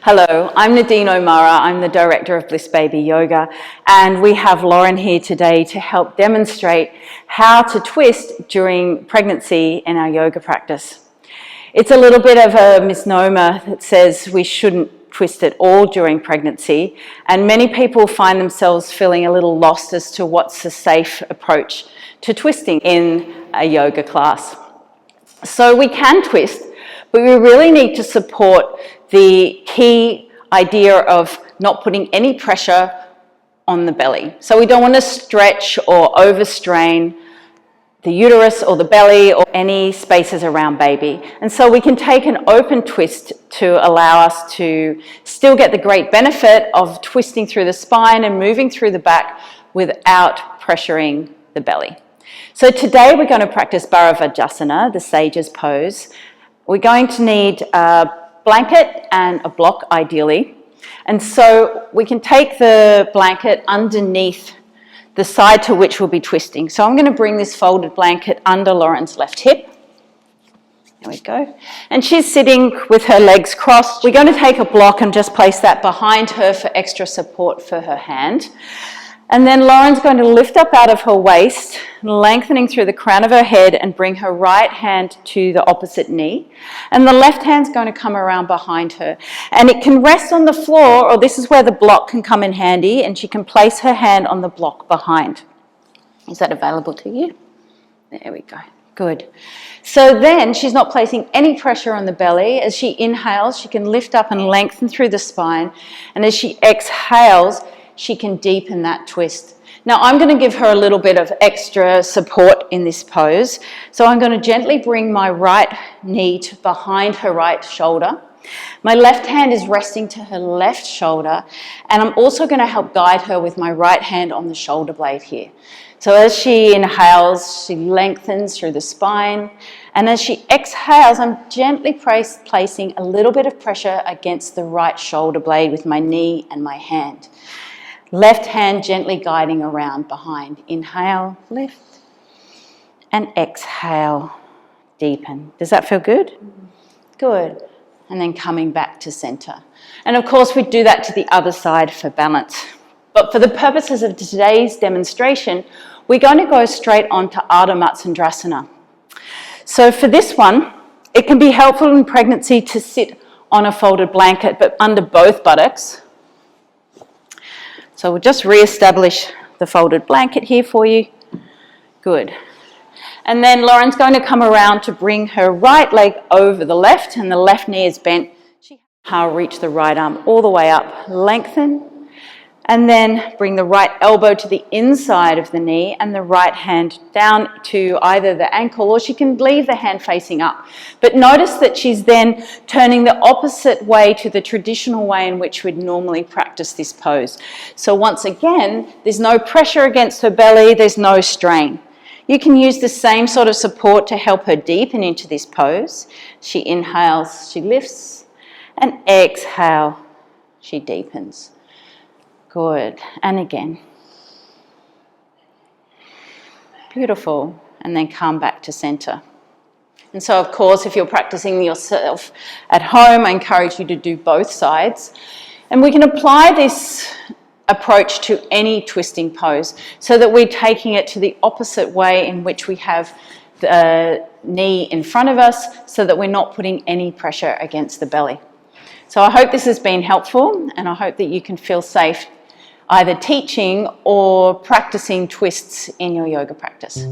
Hello, I'm Nadine O'Mara. I'm the Director of Bliss Baby Yoga, and we have Lauren here today to help demonstrate how to twist during pregnancy in our yoga practice. It's a little bit of a misnomer that says we shouldn't twist at all during pregnancy, and many people find themselves feeling a little lost as to what's a safe approach to twisting in a yoga class. So we can twist, but we really need to support the key idea of not putting any pressure on the belly. So we don't want to stretch or overstrain the uterus or the belly or any spaces around baby. And so we can take an open twist to allow us to still get the great benefit of twisting through the spine and moving through the back without pressuring the belly. So today we're going to practice Bharavajasana, the sage's pose. We're going to need a blanket and a block ideally. And so we can take the blanket underneath the side to which we'll be twisting. So I'm going to bring this folded blanket under Lauren's left hip. There we go. And she's sitting with her legs crossed. We're going to take a block and just place that behind her for extra support for her hand. And then Lauren's going to lift up out of her waist, lengthening through the crown of her head and bring her right hand to the opposite knee. And the left hand's going to come around behind her. And it can rest on the floor, or this is where the block can come in handy, and she can place her hand on the block behind. Is that available to you? There we go. Good. So then she's not placing any pressure on the belly. As she inhales, she can lift up and lengthen through the spine. And as she exhales, she can deepen that twist. Now I'm going to give her a little bit of extra support in this pose. So I'm going to gently bring my right knee to behind her right shoulder. My left hand is resting to her left shoulder, and I'm also going to help guide her with my right hand on the shoulder blade here. So as she inhales, she lengthens through the spine, and as she exhales, I'm gently placing a little bit of pressure against the right shoulder blade with my knee and my hand. Left hand gently guiding around behind. Inhale, lift, and exhale, deepen. Does that feel good? Good. And then coming back to center. And of course, we do that to the other side for balance. But for the purposes of today's demonstration, we're going to go straight on to Ardha Matsyendrasana. So for this one, it can be helpful in pregnancy to sit on a folded blanket, but under both buttocks. So we'll just re-establish the folded blanket here for you. Good. And then Lauren's going to come around to bring her right leg over the left, and the left knee is bent. I'll reach the right arm all the way up, lengthen, and then bring the right elbow to the inside of the knee and the right hand down to either the ankle, or she can leave the hand facing up. But notice that she's then turning the opposite way to the traditional way in which we'd normally practice this pose. So once again, there's no pressure against her belly, there's no strain. You can use the same sort of support to help her deepen into this pose. She inhales, she lifts, and exhale, she deepens. Good. And again. Beautiful. And then come back to center. And so, of course, if you're practicing yourself at home, I encourage you to do both sides. And we can apply this approach to any twisting pose so that we're taking it to the opposite way in which we have the knee in front of us so that we're not putting any pressure against the belly. So I hope this has been helpful, and I hope that you can feel safe either teaching or practicing twists in your yoga practice.